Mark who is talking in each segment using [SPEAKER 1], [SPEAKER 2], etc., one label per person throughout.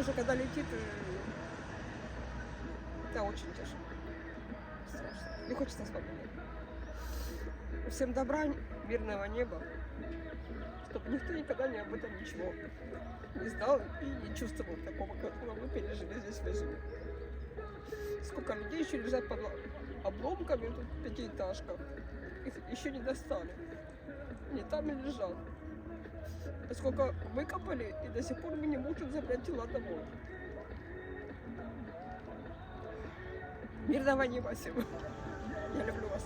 [SPEAKER 1] уже когда летит, это очень тяжело. Страшно. Не хочется вспоминать. Всем добра, мирного неба. Чтобы никто никогда об этом ничего не знал и не чувствовал такого, как мы пережили здесь в жизни. Сколько людей еще лежат под обломками тут в пятиэтажках. Их еще не достали. Они там и лежат. Сколько выкопали, и до сих пор мы не можем забрать тела домой. Мирного неба всем. Я люблю вас.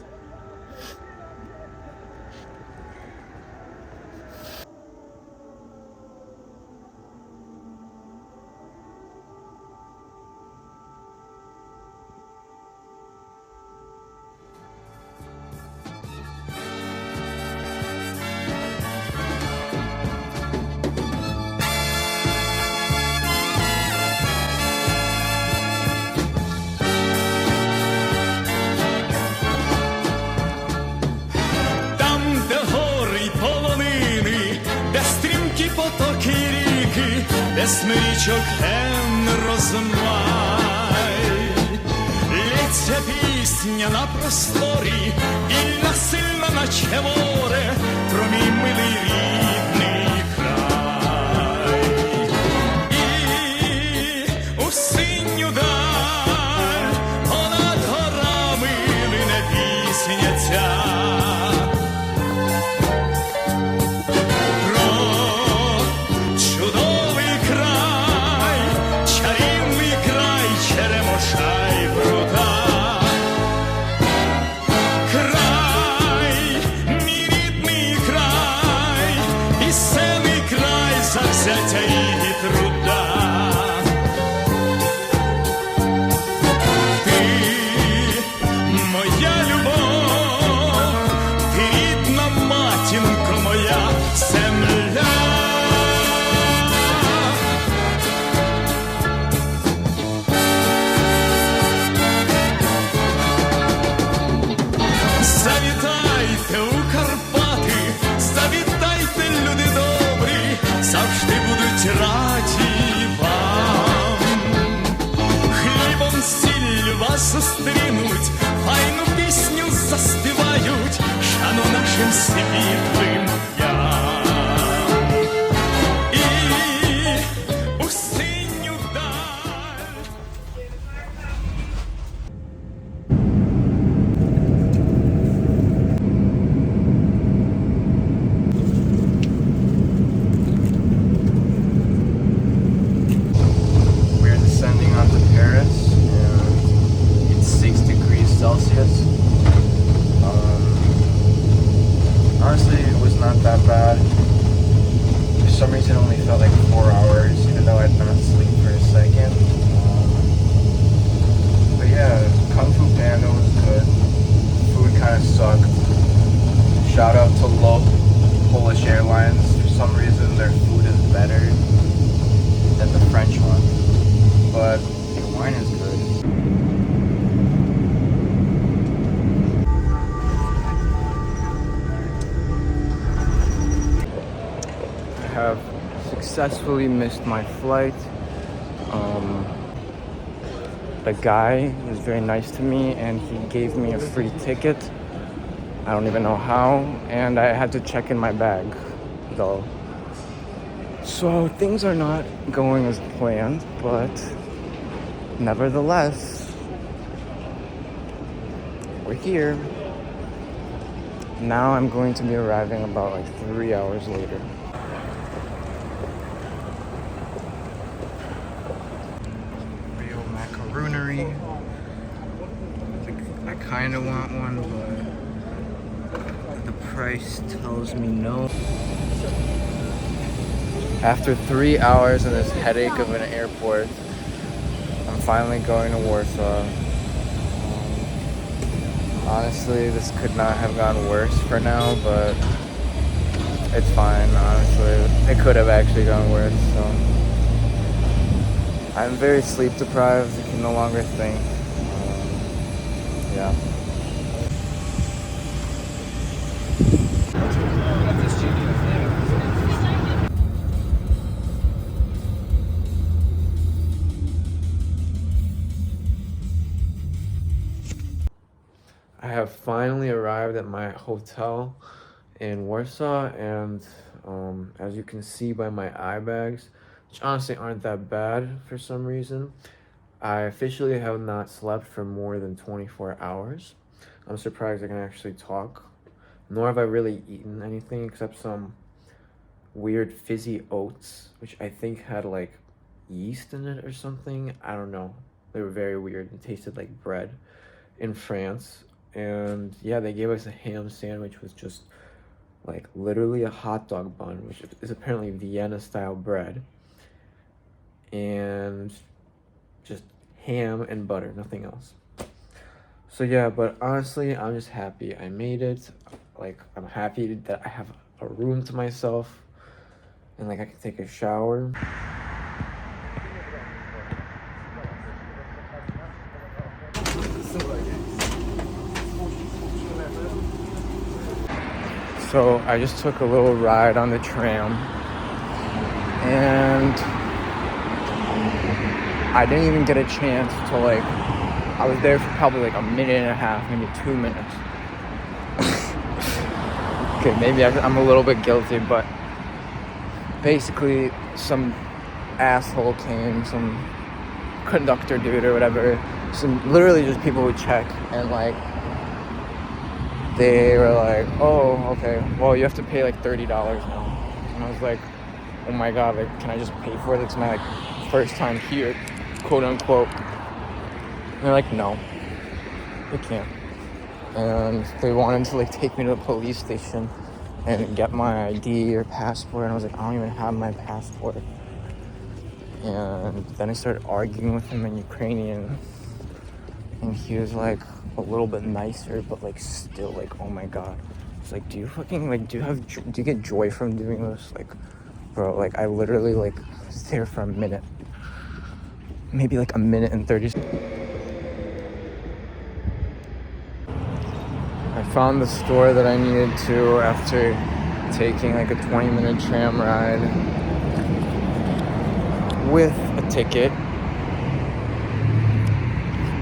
[SPEAKER 2] Потоки ріки, де смирічок ген розмай, лється пісня на просторі, вільна сильна, наче море, про мій милий рідний край. І у синю даль понад горами лине пісня ця. Зустрінуть, файну пісню заспівають, шану нашим світлим дням. І у синю даль.
[SPEAKER 3] We're descending onto Paris. Celsius. Honestly, it was not that bad. For some reason, it only felt like 4 hours, even though I did not sleep for a second. But yeah, Kung Fu Panda was good. Food kind of sucked. Shout out to Low Polish Airlines. For some reason, their food is better than the French one. But the wine is good. Have successfully missed my flight. The guy was very nice to me and he gave me a free ticket. I don't even know how, and I had to check in my bag though. So things are not going as planned, but nevertheless, we're here. Now I'm going to be arriving about like 3 hours later. Macaroonery. I kind of want one, but the price tells me no. After 3 hours in this headache of an airport, I'm finally going to Warsaw. Honestly, this could not have gone worse for now, but it's fine, honestly. It could have actually gone worse, so. I'm very sleep deprived, I can no longer think. Yeah.
[SPEAKER 4] have finally arrived at my hotel in Warsaw, and as you can see by my eye bags, which honestly aren't that bad for some reason, I officially have not slept for more than 24 hours. I'm surprised I can actually talk, nor have I really eaten anything except some weird fizzy oats, which I think had like yeast in it or something. I don't know. They were very weird and tasted like bread in France. And yeah, they gave us a ham sandwich with just like literally a hot dog bun, which is apparently Vienna style bread, and just ham and butter, nothing else. So yeah, but honestly, I'm just happy I made it. Like, I'm happy that I have a room to myself and like I can take a shower. So I just took a little ride on the tram, and I didn't even get a chance to like, I was there for probably like a minute and a half, maybe 2 minutes. Okay, maybe I'm a little bit guilty, but basically some asshole came, some conductor dude or whatever, literally just people would check, and like they were like, oh, okay, well, you have to pay like $30 now. And I was like, oh my god, like, can I just pay for it? It's my like first time here, quote unquote. And they're like, no, you can't. And they wanted to like take me to the police station and get my ID or passport, and I was like, I don't even have my passport. And then I started arguing with him in Ukrainian, and he was like a little bit nicer, but like still like, oh my god. It's like, do you fucking like, do you get joy from doing this? Like, bro, like I literally like was there for a minute, maybe like a minute and 30 seconds. I found the store that I needed to after taking like a 20-minute tram ride with a ticket.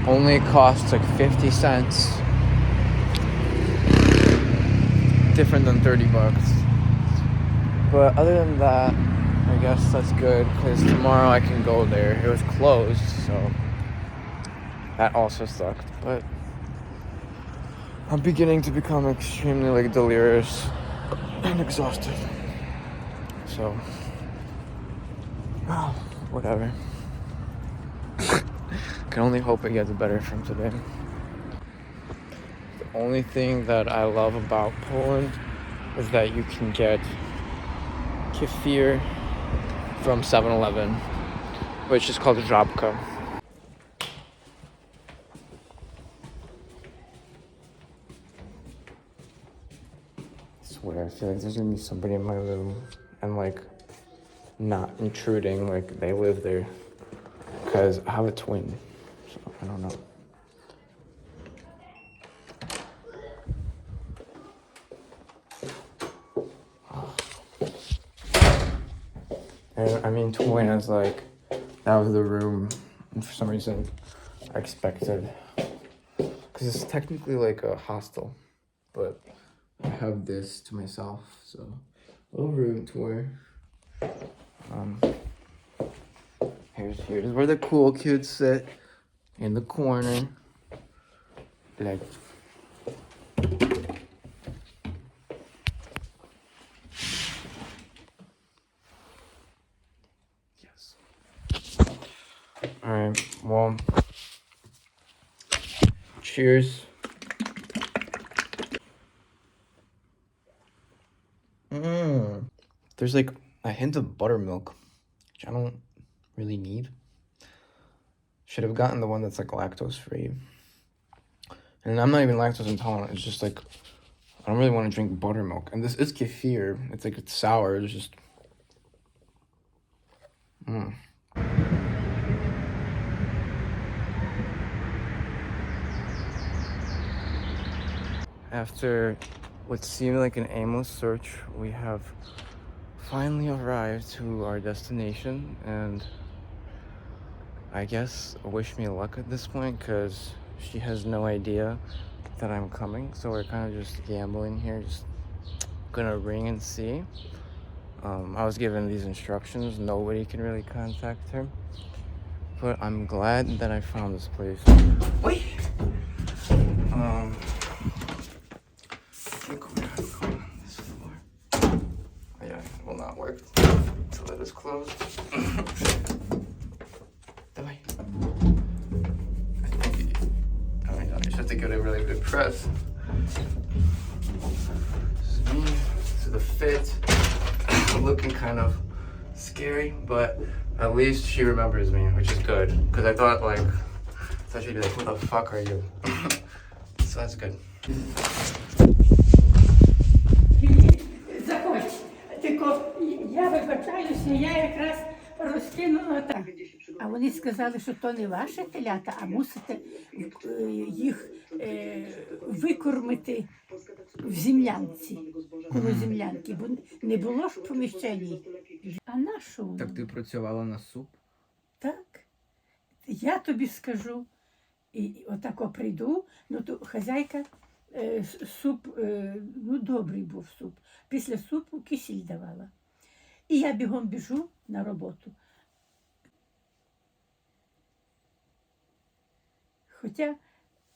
[SPEAKER 4] Only costs like 50 cents. Different than $30. But other than that, I guess that's good, because tomorrow I can go there. It was closed, so that also sucked. But I'm beginning to become extremely like delirious and exhausted. So, whatever. Can only hope it gets better from today. The only thing that I love about Poland is that you can get kefir from 7-Eleven, which is called żabka. I swear, I feel like there's gonna be somebody in my room and like not intruding, like they live there, because I have a twin, so I don't know. I mean twin is like, that was the room, and for some reason I expected, because it's technically like a hostel, but I have this to myself, so a little room tour. Here's where the cool kids sit, in the corner, like. Yes. All right. Well. Cheers. There's like a hint of buttermilk, which I don't really need. Should have gotten the one that's like lactose free. And I'm not even lactose intolerant. It's just like, I don't really want to drink buttermilk. And this is kefir. It's like, it's sour. It's just. After what seemed like an aimless search, we have finally arrived to our destination, and I guess wish me luck at this point, because she has no idea that I'm coming, so we're kind of just gambling here, just gonna ring and see. I was given these instructions, nobody can really contact her, but I'm glad that I found this place. Wait! I think we're gonna go on this floor. Yeah, it will not work until it is closed. Давай. I just have to get a really good press. This is me. This is the fit. Looking kind of scary, but at least she remembers me, which is good. Because I thought she'd be like, who the fuck are you? So that's good.
[SPEAKER 5] Заходь. Тільки я вибачаюся, я якраз розкинула так. А вони сказали, що то не ваші телята, а мусите їх викормити в землянці, коло землянки, бо не було ж поміщень. А на що воно?
[SPEAKER 3] Так ти працювала на суп?
[SPEAKER 5] Так. Я тобі скажу, і отако прийду, ну то хазяйка, суп, ну добрий був суп. Після супу кисіль давала. І я бігом біжу на роботу. Хоча,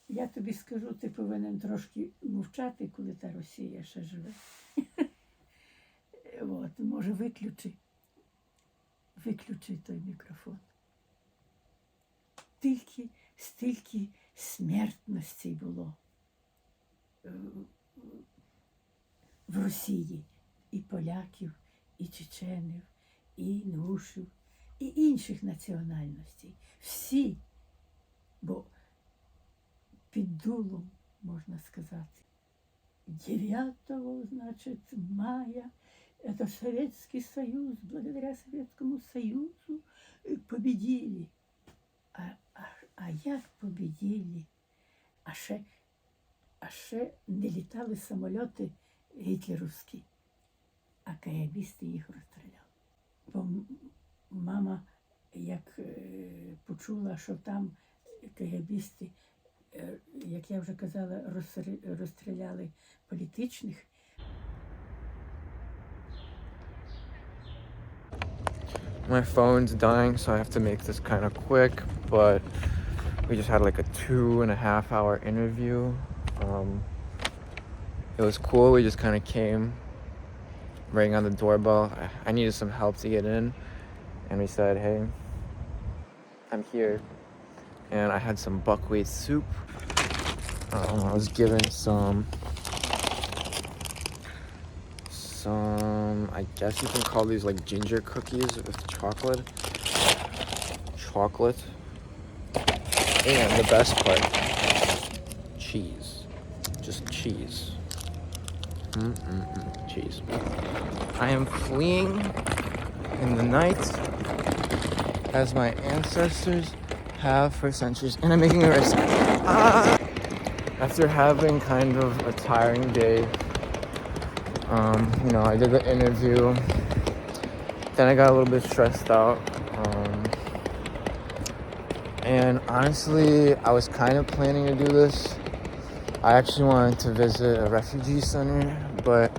[SPEAKER 5] я тобі скажу, ти повинен трошки мовчати, коли та Росія ще живе. От, може, виключи той мікрофон. Стільки смертності було в Росії. І поляків, і чеченів, і інгушів, і інших національностей. Всі, бо під дулом, можна сказати, 9 мая это Советский Союз, благодаря Советскому Союзу победили. А як победили? А ще не літали самольоти гітлерівські, а каябісти їх розстріляли. Бо мама, як почула, що там каябісти, як я вже казала, розстріляли політичних.
[SPEAKER 4] My phone's dying, so I have to make this kind of quick, but we just had like a 2.5 hour interview. It was cool. We just kind of came, rang on the doorbell. I needed some help to get in, and we said, hey, I'm here. And I had some buckwheat soup. I was given some, I guess you can call these like ginger cookies with chocolate. And the best part, cheese. Just cheese. Cheese. I am fleeing in the night as my ancestors have for centuries, and I'm making a risk. After having kind of a tiring day, I did the interview, then I got a little bit stressed out, and honestly, I was kind of planning to do this. I actually wanted to visit a refugee center, but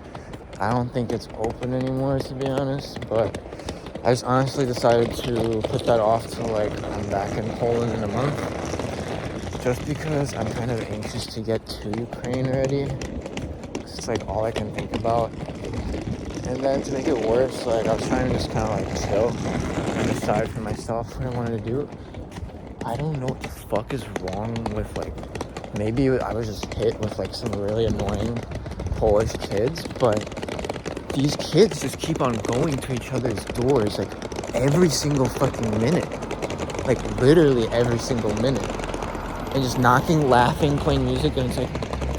[SPEAKER 4] I don't think it's open anymore, to be honest. But I just honestly decided to put that off till I'm back in Poland in a month, just because I'm kind of anxious to get to Ukraine already. It's all I can think about. And then to make it worse, I was trying to just kind of chill and decide for myself what I wanted to do. I don't know what the fuck is wrong with maybe I was just hit with some really annoying Polish kids, but these kids just keep on going to each other's doors every single fucking minute. Literally every single minute. And just knocking, laughing, playing music, and it's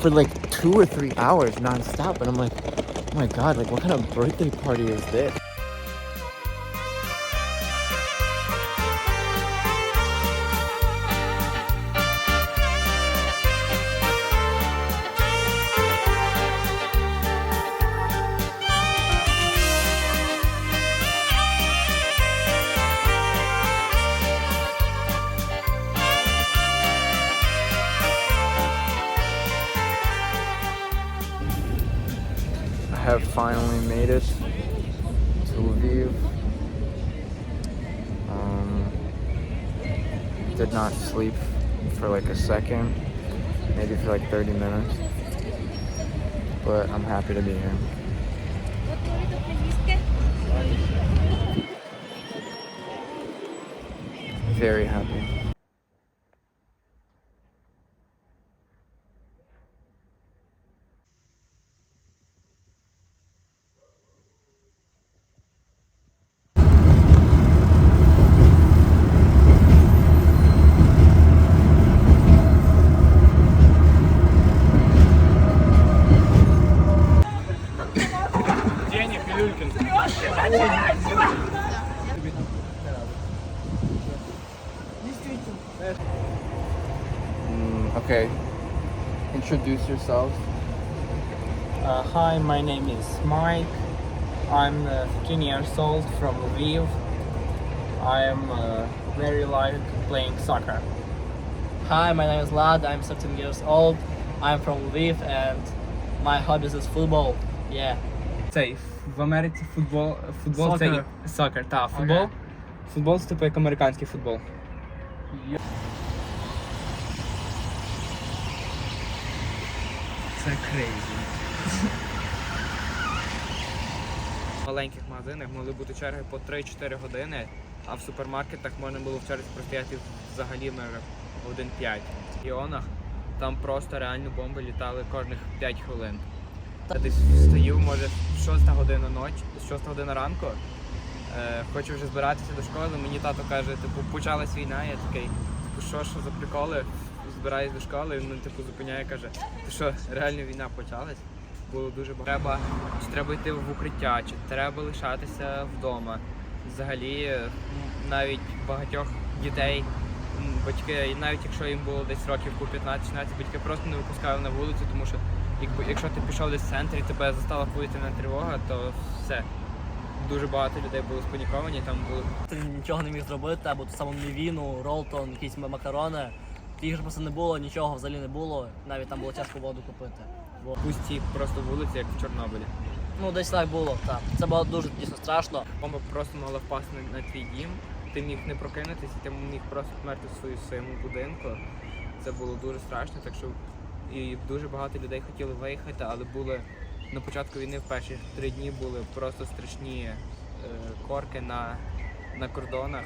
[SPEAKER 4] for 2 or 3 hours non-stop. And I'm like, oh my god, what kind of birthday party is this? have finally made it to Lviv. Did not sleep for like a second, maybe for like 30 minutes, but I'm happy to be here. Very happy. Okay, introduce yourself.
[SPEAKER 6] Hi, my name is Mike. I'm 15 years old from Lviv. I am very like playing soccer.
[SPEAKER 7] Hi, my name is Lad. I'm 17 years old. I'm from Lviv and my hobbies is football. Yeah.
[SPEAKER 8] Цей в Америці футбол це
[SPEAKER 7] Soccer.
[SPEAKER 8] сокер, та футбол.
[SPEAKER 7] Okay.
[SPEAKER 8] Футбол це типу як американський футбол. Це крейзі. В маленьких магазинах могли бути черги по 3-4 години, а в супермаркетах можна було в черзі простояти взагалі годин 5. В регіонах там просто реально бомби літали кожних 5 хвилин. Я десь встаю, може, 6 година ночі, 6 година ранку. Хочу вже збиратися до школи, мені тато каже, типу, почалась війна, я такий, типу, що за приколи, збираюсь до школи, він типу зупиняє, каже, ти що, реально війна почалась? Було дуже багато. Чи треба йти в укриття, чи треба лишатися вдома. Взагалі, навіть багатьох дітей, батьки, навіть якщо їм було десь років по 15-16, батьки просто не випускали на вулицю, тому що якщо ти пішов десь в центр і тебе застала повітряна тривога, то все. Дуже багато людей були спаніковані, там були.
[SPEAKER 7] Ти нічого не міг зробити, або ту саму мівіну, ролтон, якісь макарони. Їх просто не було, нічого взагалі не було. Навіть там було тяжко воду купити.
[SPEAKER 8] Пусті просто вулиці, як в Чорнобилі.
[SPEAKER 7] Ну, десь так було, так. Це було дуже дійсно страшно.
[SPEAKER 8] Бомба просто могла впасти на твій дім, ти міг не прокинутися, ти міг просто померти в своєму будинку. Це було дуже страшно, так що і дуже багато людей хотіли виїхати, але були на початку війни в перші 3 дні були просто страшні корки на кордонах.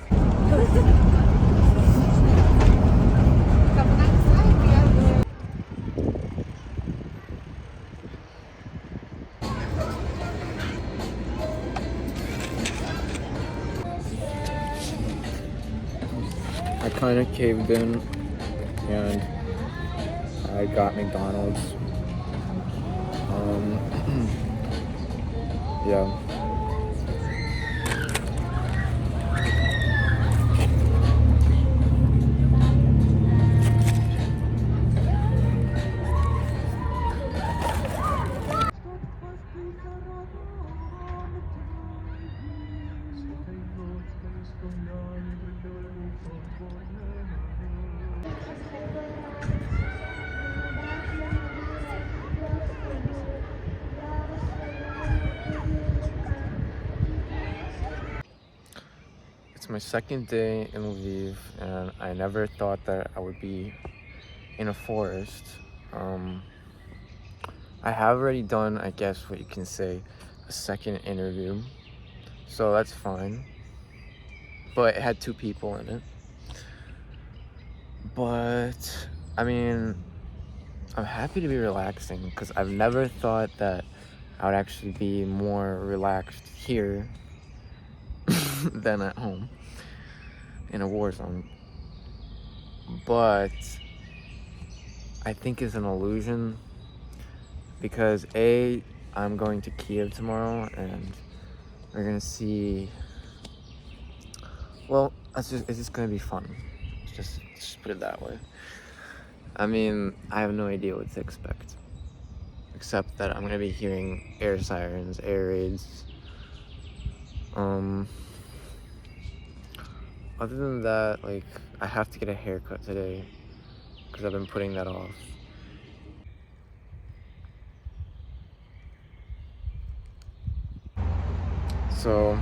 [SPEAKER 4] I kind of caved in and I got McDonald's. Yeah. It's my second day in Lviv, and I never thought that I would be in a forest. I have already done, I guess what you can say, a second interview, so that's fine. But it had 2 people in it. But, I mean, I'm happy to be relaxing because I've never thought that I would actually be more relaxed here than at home in a war zone. But I think it's an illusion because A, I'm going to Kyiv tomorrow and we're gonna see, well, it's just gonna be fun. Just put it that way. I mean, I have no idea what to expect, except that I'm gonna be hearing air sirens, air raids. Other than that, like, I have to get a haircut today because I've been putting that off. So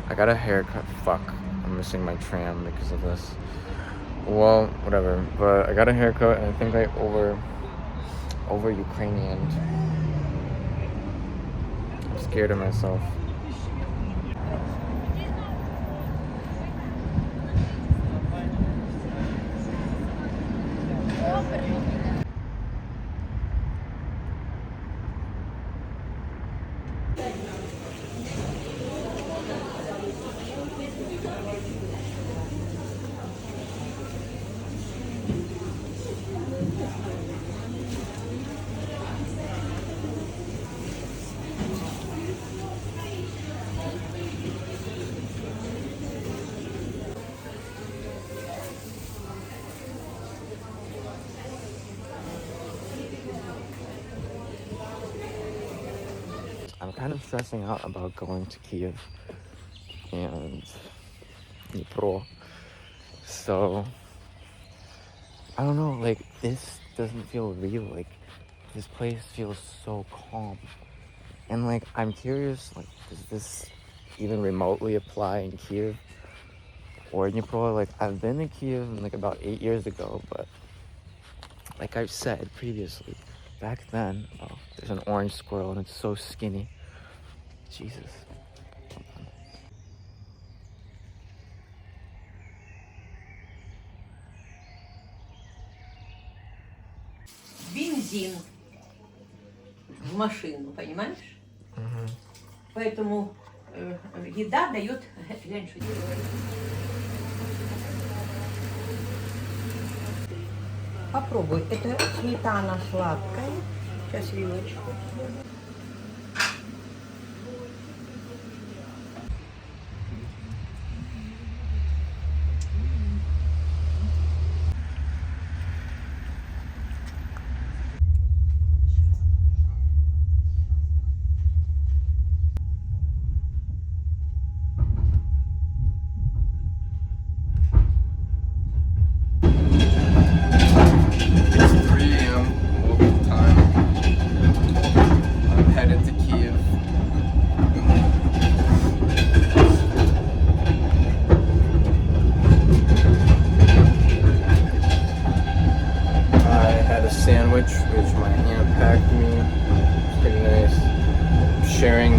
[SPEAKER 4] I got a haircut. Fuck, I'm missing my tram because of this. Well, whatever. But I got a haircut, and I think I over Ukrainian. I'm scared of myself. I'm kind of stressing out about going to Kyiv and Dnipro. So, I don't know, like, this doesn't feel real. Like, this place feels so calm. And, like, I'm curious, like, does this even remotely apply in Kyiv or Dnipro? Like, I've been in Kyiv, like, about 8 years ago, but like I've said previously, back then, oh, there's an orange squirrel and it's so skinny. Jesus.
[SPEAKER 9] Бензин в машину, понимаешь? Поэтому еда дает... Глянь, что делает. Попробуй. Это сметана сладкая. Сейчас вилочку.
[SPEAKER 4] Sandwich, which my aunt packed me. It's pretty nice. I'm sharing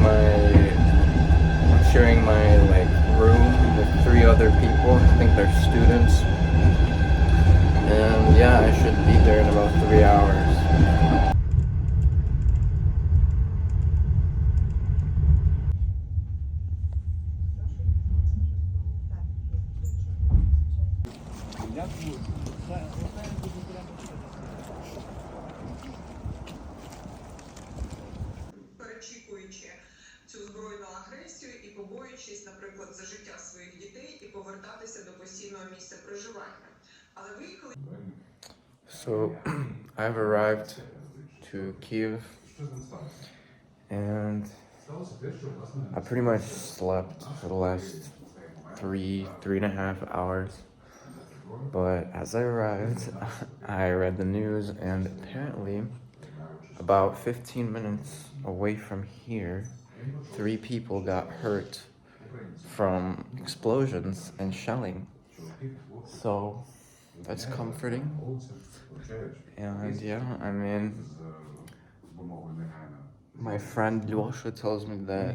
[SPEAKER 4] my like room with 3 other people. I think they're students. And yeah, I should be there in about 3 hours.
[SPEAKER 10] Перечікуючи цю збройну агресію і побоюючись, наприклад, за життя своїх дітей і повертатися до постійного місця проживання. Але виїхали.
[SPEAKER 4] So, I've arrived to Kyiv, and I pretty much slept for the last 3.5 hours. But as I arrived, I read the news, and apparently, about 15 minutes away from here, 3 people got hurt from explosions and shelling. So, that's comforting. And yeah, I mean, my friend Lyosha tells me that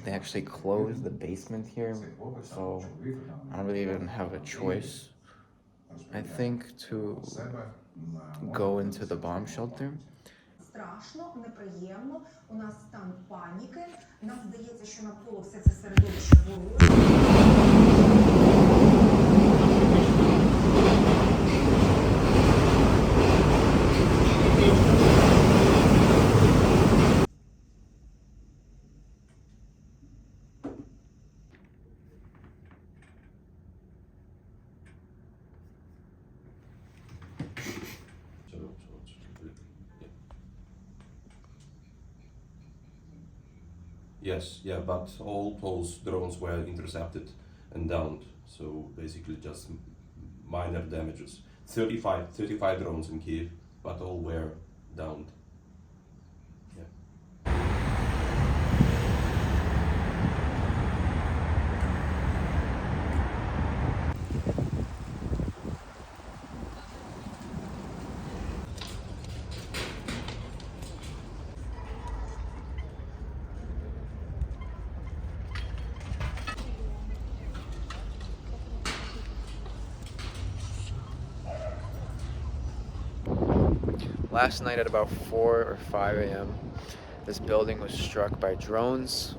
[SPEAKER 4] they actually closed the basement here, so I don't really even have a choice, I think, to go into the bomb shelter.
[SPEAKER 11] Страшно, неприємно, у нас стан паніки, нам здається, що навколо все це середовище вороже.
[SPEAKER 12] Yes, yeah, but all Pole's drones were intercepted and downed, so basically just minor damages. 35 drones in Kyiv, but all were downed. Yeah.
[SPEAKER 4] last night at about 4 or 5 a.m., this building was struck by drones.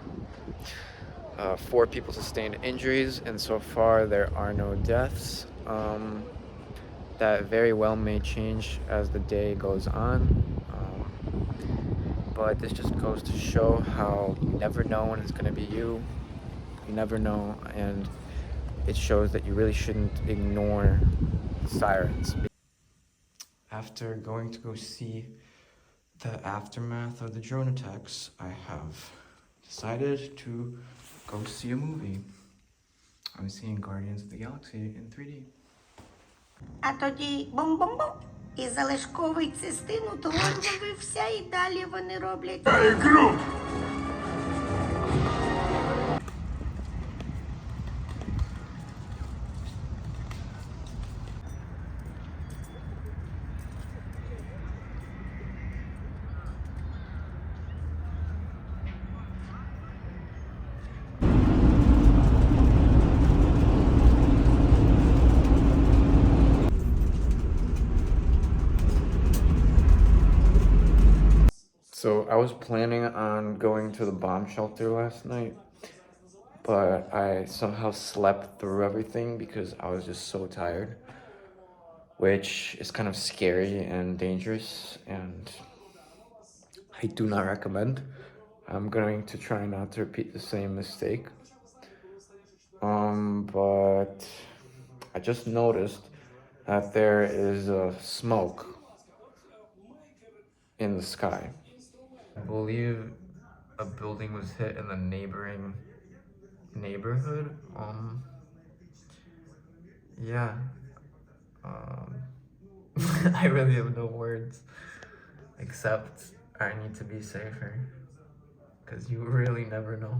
[SPEAKER 4] 4 people sustained injuries, and so far there are no deaths. That very well may change as the day goes on. But this just goes to show how you never know when it's going to be you. You never know, and it shows that you really shouldn't ignore sirens. After going to go see the aftermath of the drone attacks, I have decided to go see a movie. I'm seeing Guardians of the Galaxy in 3D.
[SPEAKER 13] А тоді бом-бом-бом, і залишковий цистин утворювався, і далі вони роблять...
[SPEAKER 4] So I was planning on going to the bomb shelter last night, but I somehow slept through everything because I was just so tired, which is kind of scary and dangerous, and I do not recommend. I'm going to try not to repeat the same mistake. But I just noticed that there is smoke in the sky. I believe a building was hit in the neighboring neighborhood. Yeah. I really have no words except I need to be safer, because you really never know.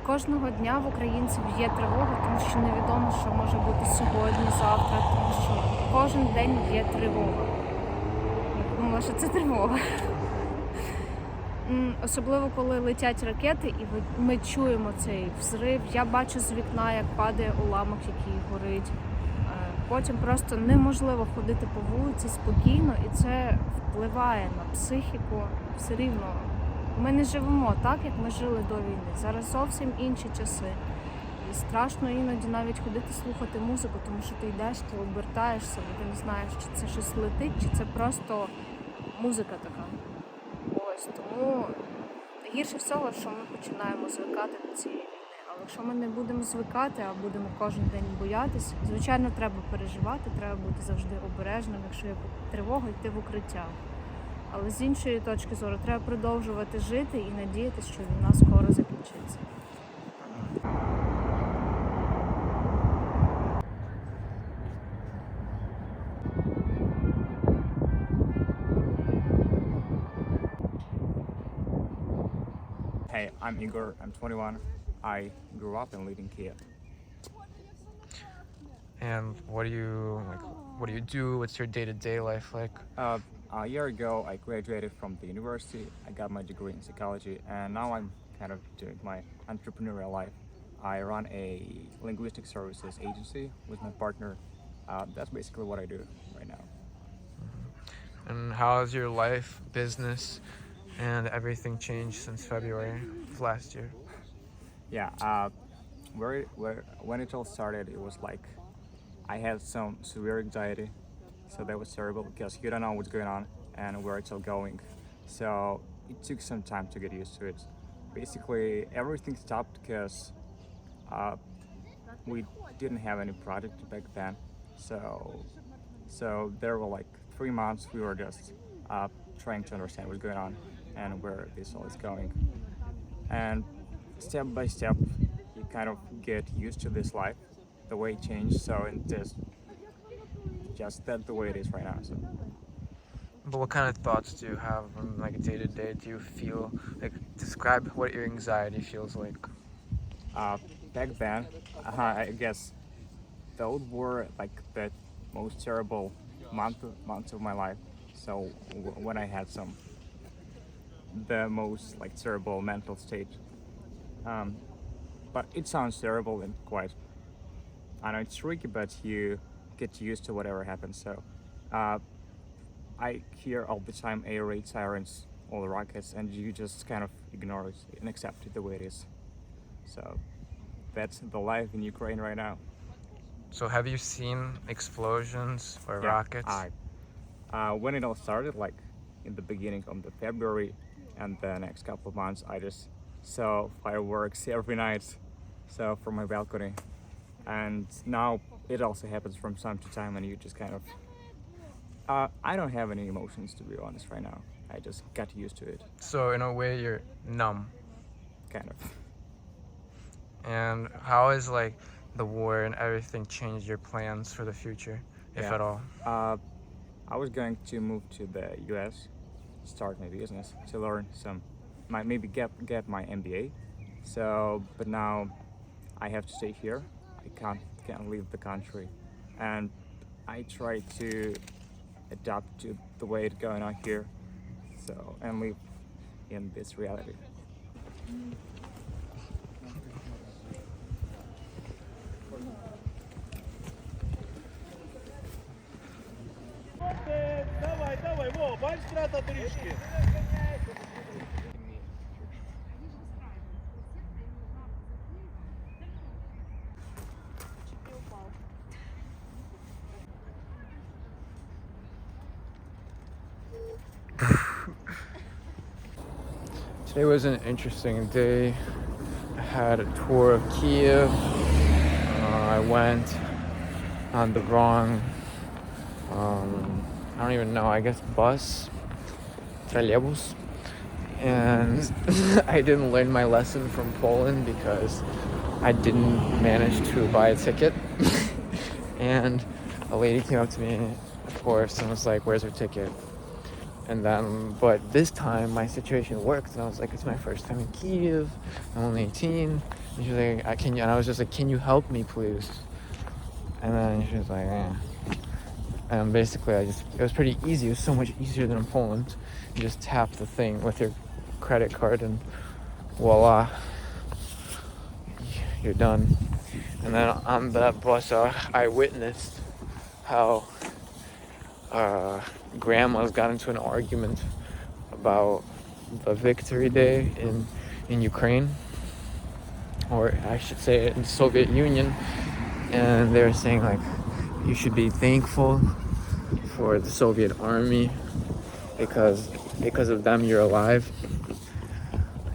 [SPEAKER 14] Кожного дня в українців є тривога, тому що невідомо, що може бути сьогодні, завтра, тому що кожен день є тривога. Я подумала, що це тривога. Особливо, коли летять ракети і ми чуємо цей взрив. Я бачу з вікна, як падає уламок, який горить. Потім просто неможливо ходити по вулиці спокійно, і це впливає на психіку все рівно. Ми не живемо так, як ми жили до війни. Зараз зовсім інші часи. І страшно іноді навіть ходити слухати музику, тому що ти йдеш, ти обертаєшся, бо ти не знаєш, чи це щось летить, чи це просто музика така. Ось, тому гірше всього, що ми починаємо звикати до цієї війни. Але якщо ми не будемо звикати, а будемо кожен день боятись, звичайно, треба переживати, треба бути завжди обережним, якщо є тривога, йти в укриття. Але з іншої точки зору треба продовжувати жити і надіятися, що війна скоро закінчиться.
[SPEAKER 15] Hey, I'm Igor, I'm 21. I grew up and live in Kyiv.
[SPEAKER 4] And what do you do? What's your day-to-day life like?
[SPEAKER 15] A year ago, I graduated from the university. I got my degree in psychology, and now I'm kind of doing my entrepreneurial life. I run a linguistic services agency with my partner. That's basically what I do right now.
[SPEAKER 4] And how has your life, business, and everything changed since February of last year?
[SPEAKER 15] Yeah, when it all started, it was like I had some severe anxiety. So that was terrible because you don't know what's going on and where it's all going. So it took some time to get used to it. Basically, everything stopped because we didn't have any project back then. So there were like 3 months we were just trying to understand what's going on and where this all is going. And step by step, you kind of get used to this life, the way it changed. So it just that's the way it is right now. So.
[SPEAKER 4] But what kind of thoughts do you have on like day to day? Do you feel like, describe what your anxiety feels like?
[SPEAKER 15] Back then, I guess those were like the most terrible months of my life. So when I had the most like terrible mental state. But it sounds terrible and quite, I know it's tricky, but you get used to whatever happens. So I hear all the time air raid sirens, all the rockets, and you just kind of ignore it and accept it the way it is. So that's the life in Ukraine right now.
[SPEAKER 8] So have you seen explosions or
[SPEAKER 15] Yeah,
[SPEAKER 8] rockets?
[SPEAKER 15] When it all started, like in the beginning of the February and the next couple of months, I just saw fireworks every night, so from my balcony. And now it also happens from time to time, and you just kind of I don't have any emotions, to be honest, right now. I just got used to it.
[SPEAKER 8] So in a way you're numb.
[SPEAKER 15] Kind of.
[SPEAKER 8] And how is like the war and everything changed your plans for the future, if
[SPEAKER 15] Yeah.
[SPEAKER 8] at all?
[SPEAKER 15] I was going to move to the US, start my business, to learn maybe get my MBA. So, but now I have to stay here. I can't leave the country, and I try to adapt to the way it's going on here, so and live in this reality.
[SPEAKER 2] Давай, во, бачиш, трата трішки.
[SPEAKER 4] Today was an interesting day. I had a tour of Kyiv. I went on the wrong, I don't even know, I guess bus, trolleybus. And I didn't learn my lesson from Poland because I didn't manage to buy a ticket. And a lady came up to me, of course, and was like, "Where's her ticket?" And then, but this time my situation worked, and I was like, "It's my first time in Kyiv. I'm only 18." And she was like, "Can you?" And I was just like, "Can you help me, please?" And then she was like, "Eh." And basically, it was pretty easy. It was so much easier than in Poland. You just tap the thing with your credit card, and voila, you're done. And then on that bus, I witnessed how grandmas got into an argument about the Victory Day in Ukraine, or I should say in the Soviet Union, and they were saying like you should be thankful for the Soviet army because of them you're alive.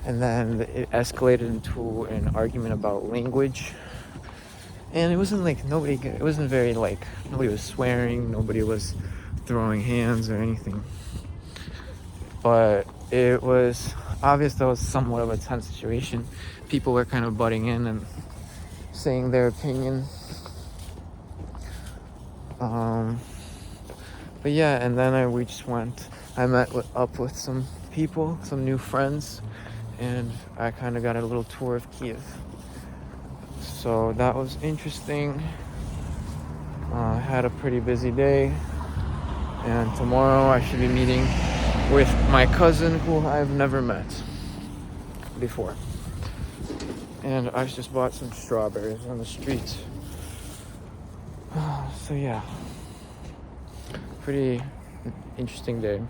[SPEAKER 4] And then it escalated into an argument about language, and it wasn't like nobody was swearing, nobody was throwing hands or anything, but it was obvious that was somewhat of a tense situation. People were kind of butting in and saying their opinion, but yeah, and then I met up with some people, some new friends, and I kind of got a little tour of Kyiv. So that was interesting. I had a pretty busy day, and tomorrow I should be meeting with my cousin who I've never met before. And I just bought some strawberries on the street. So yeah, pretty interesting day.